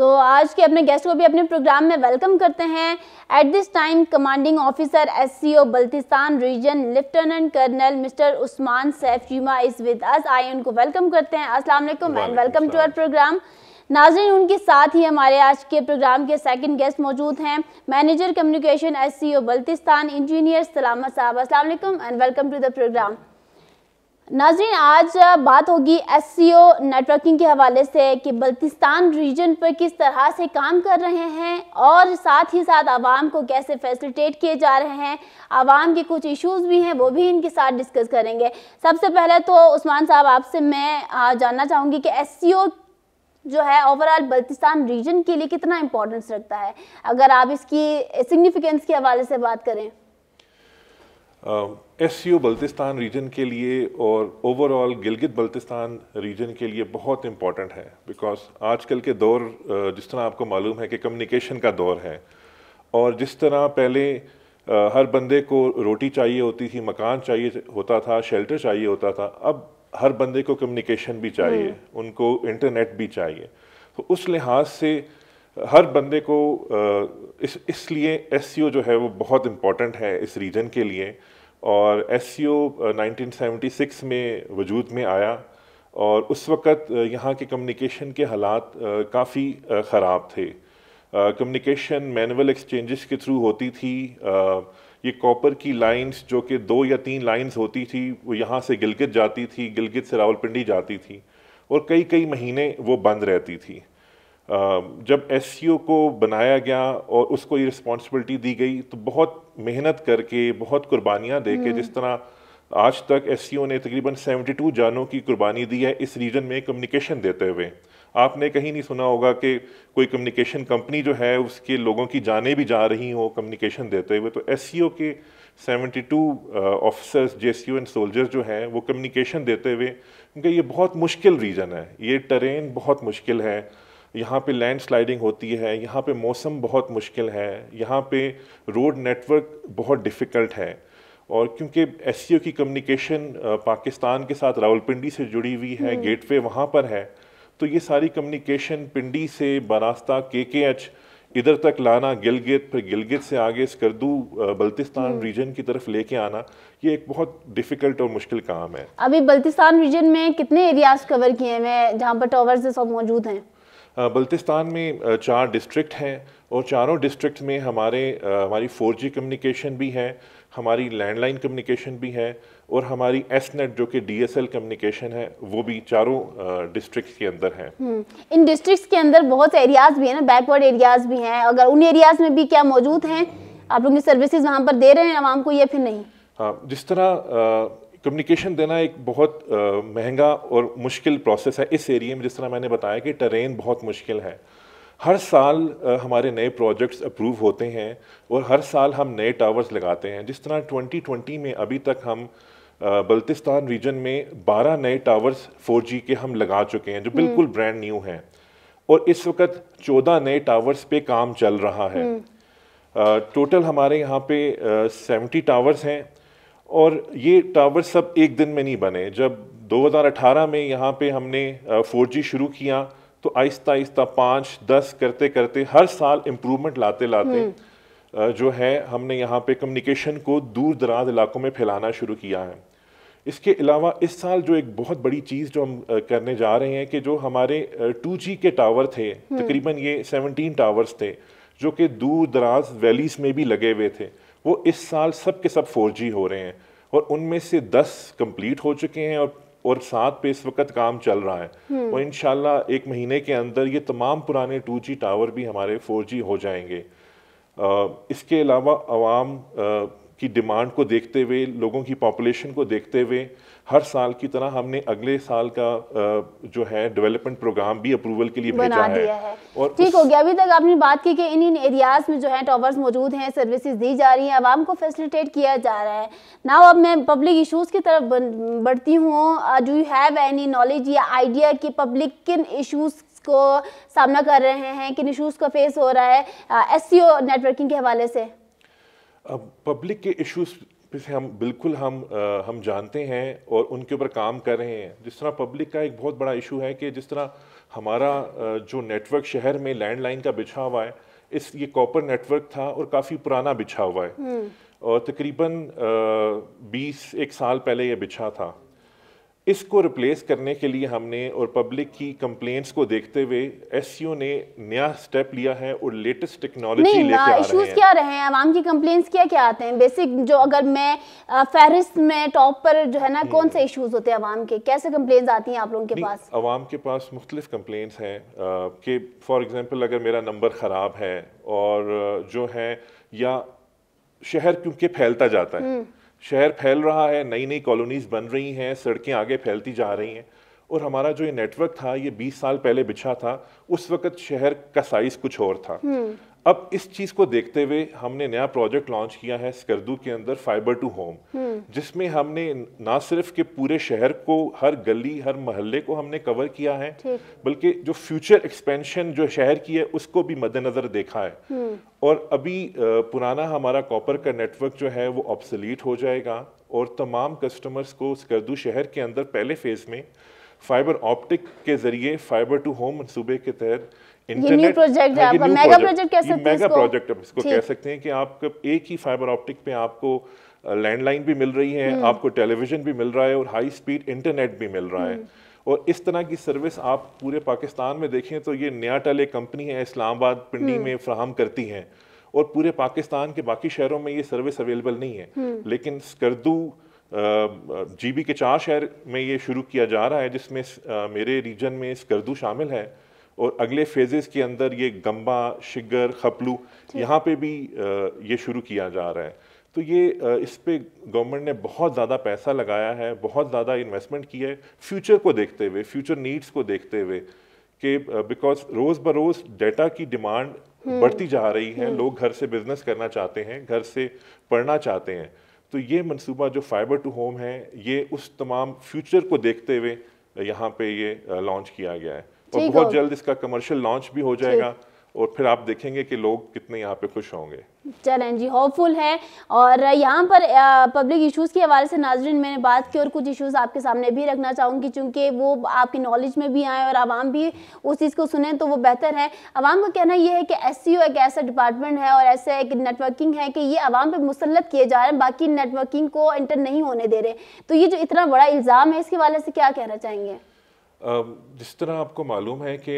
تو آج کے اپنے گیسٹ کو بھی اپنے پروگرام میں ویلکم کرتے ہیں. At this time commanding officer SCO Baltistan region lieutenant colonel mister Usman Saif Cheema is with us. آئیے ان کو ویلکم کرتے ہیں. السلام علیکم and welcome to our programme. ناظرین, ان کے ساتھ ہی ہمارے آج کے پروگرام کے سیکنڈ گیسٹ موجود ہیں, manager communication SCO Baltistan engineer Salamat صاحب. السلام علیکم and welcome to the programme. ناظرین, آج بات ہوگی SCO نیٹ ورکنگ کے حوالے سے کہ بلتستان ریجن پر کس طرح سے کام کر رہے ہیں اور ساتھ ہی ساتھ عوام کو کیسے فیسلیٹیٹ کیے جا رہے ہیں. عوام کے کچھ ایشوز بھی ہیں, وہ بھی ان کے ساتھ ڈسکس کریں گے. سب سے پہلے تو عثمان صاحب, آپ سے میں جاننا چاہوں گی کہ SCO جو ہے اوورآل بلتستان ریجن کے لیے کتنا امپورٹنس رکھتا ہے, اگر آپ اس کی سگنیفیکنس کے حوالے سے بات کریں. SCO بلتستان ریجن کے لیے اور over all Gilgit Baltistan region کے لیے بہت امپورٹنٹ ہے, بیکاز آج کل کے دور جس طرح آپ کو معلوم ہے کہ کمیونیکیشن کا دور ہے, اور جس طرح پہلے ہر بندے کو روٹی چاہیے ہوتی تھی, مکان چاہیے ہوتا تھا, شیلٹر چاہیے ہوتا تھا, اب ہر بندے کو کمیونیکیشن بھی چاہیے, ان کو انٹرنیٹ بھی چاہیے. تو اس لحاظ سے ہر بندے کو اس لیے SCO جو ہے وہ بہت امپورٹنٹ ہے اس ریجن کے لیے. اور SCO 1976 میں وجود میں آیا, اور اس وقت یہاں کے کمیونیکیشن کے حالات کافی خراب تھے. کمیونیکیشن مینول ایکسچینجز کے تھرو ہوتی تھی. یہ کاپر کی لائنز جو کہ 2 یا 3 لائنز ہوتی تھی, وہ یہاں سے گلگت جاتی تھی, گلگت سے راولپنڈی جاتی تھی, اور کئی مہینے وہ بند رہتی تھی. جب SCO کو بنایا گیا اور اس کو یہ رسپانسبلٹی دی گئی, تو بہت محنت کر کے, بہت قربانیاں دے کے, جس طرح آج تک SCO نے تقریباً 72 جانوں کی قربانی دی ہے اس ریجن میں کمیونیکیشن دیتے ہوئے. آپ نے کہیں نہیں سنا ہوگا کہ کوئی کمیونیکیشن کمپنی جو ہے اس کے لوگوں کی جانیں بھی جا رہی ہوں کمیونیکیشن دیتے ہوئے. تو SCO کے 72 آفیسرز JCO اینڈ سولجرز جو ہیں وہ کمیونیکیشن دیتے ہوئے, کیونکہ یہ بہت مشکل ریجن ہے, یہ ٹرین بہت مشکل ہے, یہاں پہ لینڈ سلائڈنگ ہوتی ہے, یہاں پہ موسم بہت مشکل ہے, یہاں پہ روڈ نیٹ ورک بہت ڈیفیکلٹ ہے. اور کیونکہ SCO کی کمیونیکیشن پاکستان کے ساتھ راولپنڈی سے جڑی ہوئی ہے, گیٹ وے وہاں پر ہے, تو یہ ساری کمیونیکیشن پنڈی سے براستہ KKH ادھر تک لانا, گلگت, پھر گلگت سے آگے اسکردو بلتستان ریجن کی طرف لے کے آنا, یہ ایک بہت ڈیفیکلٹ اور مشکل کام ہے. ابھی بلتستان ریجن میں کتنے ایریاز کور کیے ہیں جہاں پر ٹاورز سب موجود ہیں؟ بلتستان میں 4 ڈسٹرکٹ ہیں, اور چاروں ڈسٹرکٹ میں ہماری 4G کمیونیکیشن بھی ہے, ہماری لینڈ لائن کمیونیکیشن بھی ہے, اور ہماری SNET جو کہ DSL کمیونیکیشن ہے وہ بھی چاروں ڈسٹرکٹس کے اندر ہے. ان ڈسٹرکٹس کے اندر بہت سے ایریاز بھی ہیں نا, بیک ورڈ ایریاز بھی ہیں, اگر ان ایریاز میں بھی کیا موجود ہیں, آپ لوگوں کی سروسز وہاں پر دے رہے ہیں عوام کو یا پھر نہیں؟ ہاں, جس طرح کمیونیکیشن دینا ایک بہت مہنگا اور مشکل پروسیس ہے اس ایریے میں. جس طرح میں نے بتایا کہ ٹرین بہت مشکل ہے, ہر سال ہمارے نئے پروجیکٹس اپروو ہوتے ہیں, اور ہر سال ہم نئے ٹاورز لگاتے ہیں. جس طرح 2020 میں ابھی تک ہم بلتستان ریجن میں 12 نئے ٹاورز 4G کے ہم لگا چکے ہیں جو بالکل برانڈ نیو ہیں, اور اس وقت 14 نئے ٹاورز پہ کام چل رہا ہے. ٹوٹل ہمارے یہاں پہ 70 ٹاورز ہیں, اور یہ ٹاور سب ایک دن میں نہیں بنے. جب 2018 میں یہاں پہ ہم نے 4G شروع کیا, تو آہستہ آہستہ 5-10 کرتے کرتے ہر سال امپرومنٹ لاتے جو ہے ہم نے یہاں پہ کمیونیکیشن کو دور دراز علاقوں میں پھیلانا شروع کیا ہے. اس کے علاوہ اس سال جو ایک بہت بڑی چیز جو ہم کرنے جا رہے ہیں کہ جو ہمارے 2G کے ٹاور تھے, تقریباً یہ 17 ٹاورز تھے جو کہ دور دراز ویلیز میں بھی لگے ہوئے تھے, وہ اس سال سب کے سب 4G ہو رہے ہیں, اور ان میں سے 10 کمپلیٹ ہو چکے ہیں, اور 7 پہ اس وقت کام چل رہا ہے. اور انشاءاللہ 1 مہینے کے اندر یہ تمام پرانے 2G ٹاور بھی ہمارے 4G ہو جائیں گے. اس کے علاوہ عوام کی ڈیمانڈ کو دیکھتے ہوئے, لوگوں کی پاپولیشن کو دیکھتے ہوئے, ہر سال کی طرح ہم نے اگلے سال کا جو ہے ڈیولپمنٹ پروگرام بھی اپروول کے لیے بھیجا ہے. اور ٹھیک ہو گیا, ابھی تک آپ نے بات کی کہ ان ایریاز میں جو ہے ٹاورز موجود ہیں, سروسز دی جا رہی ہیں, عوام کو فیسلیٹیٹ کیا جا رہا ہے. ناؤ اب میں پبلک ایشوز کی طرف بڑھتی ہوں. Do you have any knowledge یا آئیڈیا کہ پبلک کن ایشوز کو سامنا کر رہے ہیں, کن ایشوز کا فیس ہو رہا ہے SCO نیٹ ورکنگ کے حوالے سے؟ پبلک کے ایشوز پھر ہم بالکل ہم جانتے ہیں اور ان کے اوپر کام کر رہے ہیں. جس طرح پبلک کا ایک بہت بڑا ایشو ہے کہ جس طرح ہمارا جو نیٹ ورک شہر میں لینڈ لائن کا بچھا ہوا ہے, یہ کاپر نیٹ ورک تھا اور کافی پرانا بچھا ہوا ہے, اور تقریباً 21 سال پہلے یہ بچھا تھا. اس کو ریپلیس کرنے کے لیے ہم نے اور پبلک کی کمپلینٹس کو دیکھتے ہوئے ایس سی او نے نیا سٹیپ لیا ہے اور لیٹسٹ ٹیکنالوجی لے کے آ رہے ہیں. ایشوز کیا رہے ہیں عوام کی کمپلینٹس کیا آتے ہیں بیسک, جو اگر میں فہرست میں ٹاپ پر جو ہے نا کون سے ایشوز ہوتے ہیں عوام کے, کیسے کمپلینٹس آتی ہیں آپ لوگوں کے پاس؟ عوام کے پاس مختلف کمپلینٹس ہیں کہ فار ایگزامپل اگر میرا نمبر خراب ہے اور جو ہے, یا شہر کیونکہ پھیلتا جاتا ہے, شہر پھیل رہا ہے, نئی نئی کالونیز بن رہی ہیں, سڑکیں آگے پھیلتی جا رہی ہیں, اور ہمارا جو یہ نیٹ ورک تھا یہ 20 سال پہلے بچھا تھا, اس وقت شہر کا سائز کچھ اور تھا. اب اس چیز کو دیکھتے ہوئے ہم نے نیا پروجیکٹ لانچ کیا ہے اسکردو کے اندر, فائبر ٹو ہوم, جس میں ہم نے نہ صرف کہ پورے شہر کو, ہر گلی, ہر محلے کو ہم نے کور کیا ہے, بلکہ جو فیوچر ایکسپینشن جو شہر کی ہے اس کو بھی مد نظر دیکھا ہے. اور ابھی پرانا ہمارا کاپر کا نیٹ ورک جو ہے وہ آبسلیٹ ہو جائے گا, اور تمام کسٹمرز کو اسکردو شہر کے اندر پہلے فیز میں فائبر آپٹک کے ذریعے فائبر ٹو ہوم منصوبے کے تحت میگا پروجیکٹ اب اس کو کہہ سکتے ہیں کہ آپ ایک ہی فائبر آپٹک پہ آپ کو لینڈ لائن بھی مل رہی ہے, آپ کو ٹیلی ویژن بھی مل رہا ہے, اور ہائی سپیڈ انٹرنیٹ بھی مل رہا ہے. اور اس طرح کی سروس آپ پورے پاکستان میں دیکھیں تو یہ نیا ٹیل ایک کمپنی ہے اسلام آباد پنڈی میں فراہم کرتی ہیں, اور پورے پاکستان کے باقی شہروں میں یہ سروس اویلیبل نہیں ہے. لیکن اسکردو جی بی کے 4 شہر میں یہ شروع کیا جا رہا ہے, جس میں میرے ریجن میں اسکردو شامل ہے, اور اگلے فیزز کے اندر یہ گمبا, شگر, خپلو, یہاں پہ بھی یہ شروع کیا جا رہا ہے. تو یہ اس پہ گورنمنٹ نے بہت زیادہ پیسہ لگایا ہے, بہت زیادہ انویسٹمنٹ کی ہے, فیوچر کو دیکھتے ہوئے, فیوچر نیڈز کو دیکھتے ہوئے, کہ بیکاز روز بروز ڈیٹا کی ڈیمانڈ بڑھتی جا رہی ہے, لوگ گھر سے بزنس کرنا چاہتے ہیں, گھر سے پڑھنا چاہتے ہیں. تو یہ منصوبہ جو فائبر ٹو ہوم ہے یہ اس تمام فیوچر کو دیکھتے ہوئے یہاں پہ یہ لانچ کیا گیا ہے, اور بہت جلد اس کا کمرشل لانچ بھی ہو جائے گا, اور پھر آپ دیکھیں گے کہ لوگ کتنے یہاں پہ خوش ہوں گے. چلیں جی, ہوپ فل ہے. اور یہاں پر پبلک ایشوز کے حوالے سے ناظرین میں نے بات کی, اور کچھ ایشوز آپ کے سامنے بھی رکھنا چاہوں گی چونکہ وہ آپ کی نالج میں بھی آئیں اور عوام بھی اس چیز کو سنیں تو وہ بہتر ہے. عوام کا کہنا یہ ہے کہ ایس سی او ایک ایسا ڈپارٹمنٹ ہے اور ایسا ایک نیٹ ورکنگ ہے کہ یہ عوام پہ مسلط کیے جا رہے ہیں, باقی نیٹ ورکنگ کو انٹر نہیں ہونے دے رہے. تو یہ جو اتنا بڑا الزام ہے اس کے حوالے سے کیا کہنا چاہیں گے؟ جس طرح آپ کو معلوم ہے کہ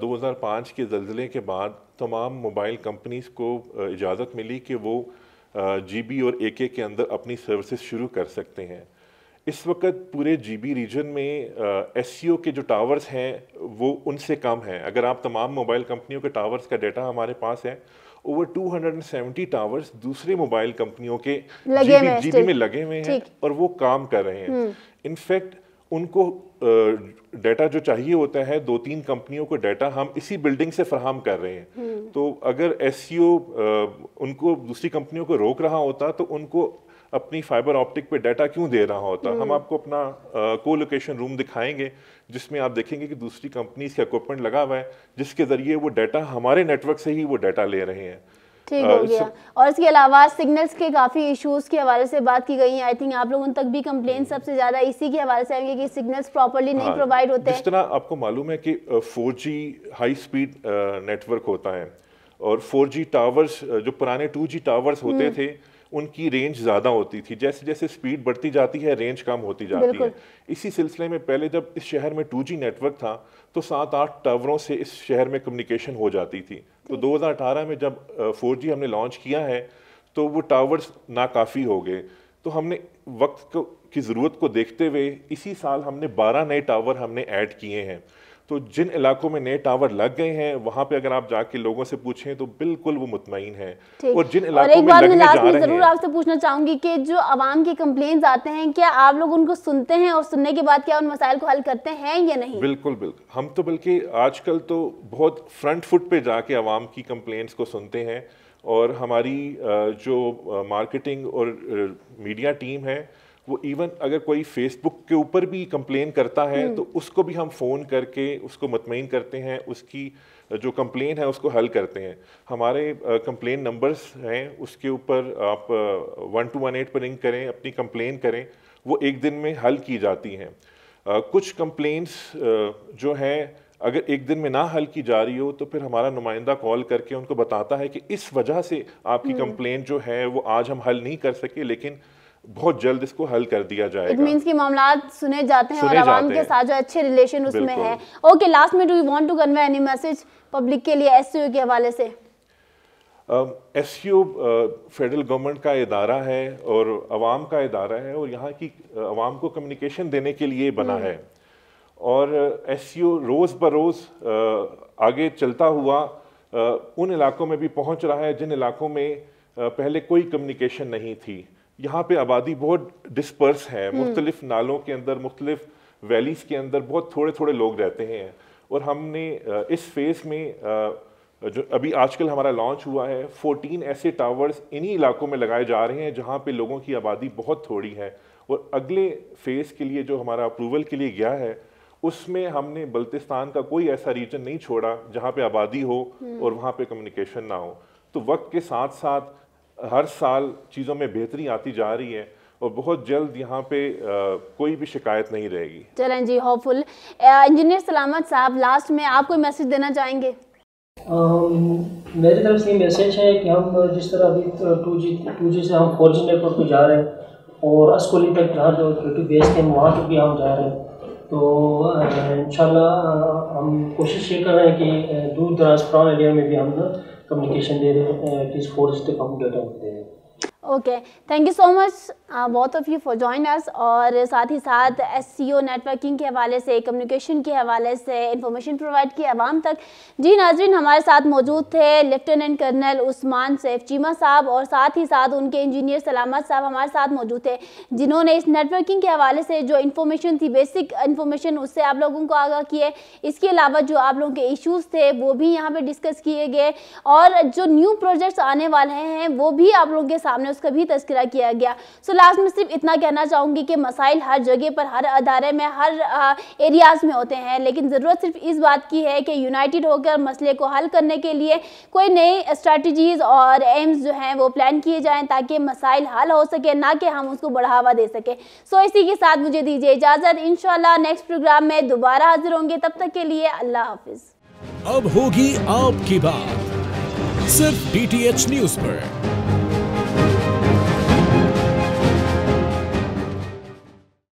2005 کے زلزلے کے بعد تمام موبائل کمپنیز کو اجازت ملی کہ وہ جی بی اور اے کے اندر اپنی سروسز شروع کر سکتے ہیں. اس وقت پورے جی بی ریجن میں ایس سی او کے جو ٹاورز ہیں وہ ان سے کم ہیں. اگر آپ تمام موبائل کمپنیوں کے ٹاورز کا ڈیٹا ہمارے پاس ہے, اوور 270 ٹاورز دوسرے موبائل کمپنیوں کے جی بی میں لگے ہوئے ہیں اور وہ کام کر رہے ہیں. انفیکٹ ان کو ڈیٹا جو چاہیے ہوتا ہے 2-3 کمپنیوں کو ڈیٹا ہم اسی بلڈنگ سے فراہم کر رہے ہیں. تو اگر ایس سی او ان کو دوسری کمپنیوں کو روک رہا ہوتا تو ان کو اپنی فائبر آپٹک پہ ڈیٹا کیوں دے رہا ہوتا. ہم آپ کو اپنا کو لوکیشن روم دکھائیں گے جس میں آپ دیکھیں گے کہ دوسری کمپنیز کا اکوپمنٹ لگا ہوا ہے جس کے ذریعے وہ ڈیٹا ہمارے نیٹ ورک سے ہی وہ ڈیٹا لے رہے ہیں. ٹھیک ہو گیا. اور اس کے علاوہ سگنلز کے کافی ایشوز کے حوالے سے بات کی گئی ہیں. آئی تھنک آپ لوگوں تک بھی کمپلین سب سے زیادہ اسی کے حوالے سے آئیں گے کہ سگنلز پراپرلی نہیں پرووائڈ ہوتے. جس طرح آپ کو معلوم ہے کہ 4G high speed net work ہوتا ہے, اور 4G ٹاورز جو پرانے 2G ٹاورز ہوتے تھے ان کی رینج زیادہ ہوتی تھی. جیسے جیسے سپیڈ بڑھتی جاتی ہے رینج کم ہوتی جاتی ہے. اسی سلسلے میں پہلے جب اس شہر میں 2G نیٹ ورک تھا تو 7-8 ٹاوروں سے اس شہر میں کمیونیکیشن ہو جاتی تھی. تو 2018 میں جب 4G ہم نے لانچ کیا ہے تو وہ ٹاورز ناکافی ہو گئے. تو ہم نے وقت کی ضرورت کو دیکھتے ہوئے اسی سال ہم نے 12 نئے ٹاور ہم نے ایڈ کیے ہیں. تو جن علاقوں میں نئے ٹاور لگ گئے ہیں وہاں پہ اگر آپ جا کے لوگوں سے پوچھیں تو بالکل وہ مطمئن ہیں. اور جن علاقوں میں لگنے جا رہے ہیں, ضرور آپ سے پوچھنا چاہوں گی کہ جو عوام کی کمپلینز آتے ہیں کیا آپ لوگ ان کو سنتے ہیں, اور سننے کے بعد کیا ان مسائل کو حل کرتے ہیں یا نہیں؟ بالکل بالکل. ہم تو بلکہ آج کل تو بہت فرنٹ فٹ پہ جا کے عوام کی کمپلینس کو سنتے ہیں, اور ہماری جو مارکیٹنگ اور میڈیا ٹیم ہے وہ ایون اگر کوئی فیس بک کے اوپر بھی کمپلین کرتا ہے تو اس کو بھی ہم فون کر کے اس کو مطمئن کرتے ہیں, اس کی جو کمپلین ہے اس کو حل کرتے ہیں. ہمارے کمپلین نمبرز ہیں, اس کے اوپر آپ 1218 پر رنگ کریں, اپنی کمپلین کریں, وہ ایک دن میں حل کی جاتی ہیں. کچھ کمپلینس جو ہیں اگر ایک دن میں نہ حل کی جا رہی ہو تو پھر ہمارا نمائندہ کال کر کے ان کو بتاتا ہے کہ اس وجہ سے آپ کی کمپلین جو ہے وہ آج ہم حل نہیں کر سکے, لیکن بہت جلد اس کو حل کر دیا جائے گا. اٹ مینس کہ معاملات سنے جاتے ہیں اور عوام کے ساتھ جو اچھے ریلیشن اس میں ہے. اوکے, لاسٹ میں do you want to convey any message public کے لیے ایس سی او کے حوالے سے؟ S C O federal government کا ادارہ ہے اور عوام کا ادارہ ہے, اور یہاں کی عوام کو کمیونیکیشن دینے کے لیے بنا ہے, اور ایس سی او روز بروز آگے چلتا ہوا ان علاقوں میں بھی پہنچ رہا ہے جن علاقوں میں پہلے کوئی کمیونیکیشن نہیں تھی. یہاں پہ آبادی بہت ڈسپرس ہے, مختلف نالوں کے اندر, مختلف ویلیز کے اندر بہت تھوڑے تھوڑے لوگ رہتے ہیں, اور ہم نے اس فیز میں جو ابھی آج کل ہمارا لانچ ہوا ہے 14 ایسے ٹاورز انہی علاقوں میں لگائے جا رہے ہیں جہاں پہ لوگوں کی آبادی بہت تھوڑی ہے, اور اگلے فیز کے لیے جو ہمارا اپروول کے لیے گیا ہے اس میں ہم نے بلتستان کا کوئی ایسا ریجن نہیں چھوڑا جہاں پہ آبادی ہو اور وہاں پہ کمیونیکیشن نہ ہو. تو وقت کے ساتھ ساتھ ہر سال چیزوں میں بہتری آتی جا رہی ہے, اور بہت جلد یہاں پہ کوئی بھی شکایت نہیں رہے گی. چلیں جی, ہوپ فل. انجینئر سلامت صاحب, لاسٹ میں آپ کوئی میسج دینا چاہیں گے؟ میری طرف سے یہ میسج ہے کہ ہم جس طرح ابھی 2G سے ہم 4G نیٹ ورک پہ جا رہے ہیں, اور اسکولی تک جہاں جو بیس ہیں وہاں تک بھی ہم جا رہے ہیں, تو انشاءاللہ ہم کوشش یہ کر رہے ہیں کہ دور دراز پران ایریا میں بھی ہم کمیونیکیشن دے رہے ہیں, ایٹ لیسٹ 4G تک ہم ڈیٹا دے رہے ہیں. Okay, thank you so much both of you for join us. اور ساتھ ہی ساتھ S C O networking کے حوالے سے, کمیونیکیشن کے حوالے سے انفارمیشن پرووائڈ کی عوام تک. جی ناظرین, ہمارے ساتھ موجود تھے لیفٹیننٹ کرنل عثمان سیف چیمہ صاحب, اور ساتھ ہی ساتھ ان کے انجینئر سلامت صاحب ہمارے ساتھ موجود تھے, جنہوں نے اس نیٹ ورکنگ کے حوالے سے جو انفارمیشن تھی, بیسک انفارمیشن, اس سے آپ لوگوں کو آگاہ کیے. اس کے علاوہ جو آپ لوگوں کے ایشوز تھے وہ بھی یہاں پہ ڈسکس کیے گئے, اور جو نیو پروجیکٹس آنے والے ہیں وہ بھی آپ لوگوں کے سامنے اس کا بھی تذکرہ کیا گیا. سو لاسٹ میں صرف اتنا کہنا چاہوں گی کہ مسائل ہر جگہ پر, ہر ادارے میں, ہر ایریاز میں ہوتے ہیں, لیکن ضرورت صرف اس بات کی ہے کہ یونائٹڈ ہو کر مسئلے کو حل کرنے کے لیے کوئی نئی اسٹریٹجیز اور ایمز جو ہیں وہ پلان کیے جائیں تاکہ مسائل حل ہو سکے, نہ کہ ہم اس کو بڑھاوا دے سکیں. سو اسی کے ساتھ مجھے دیجیے اجازت, انشاءاللہ نیکسٹ پروگرام میں دوبارہ حاضر ہوں گے. تب تک کے لیے اللہ حافظ. اب ہوگی آپ کی بات صرف DTH نیوز پر.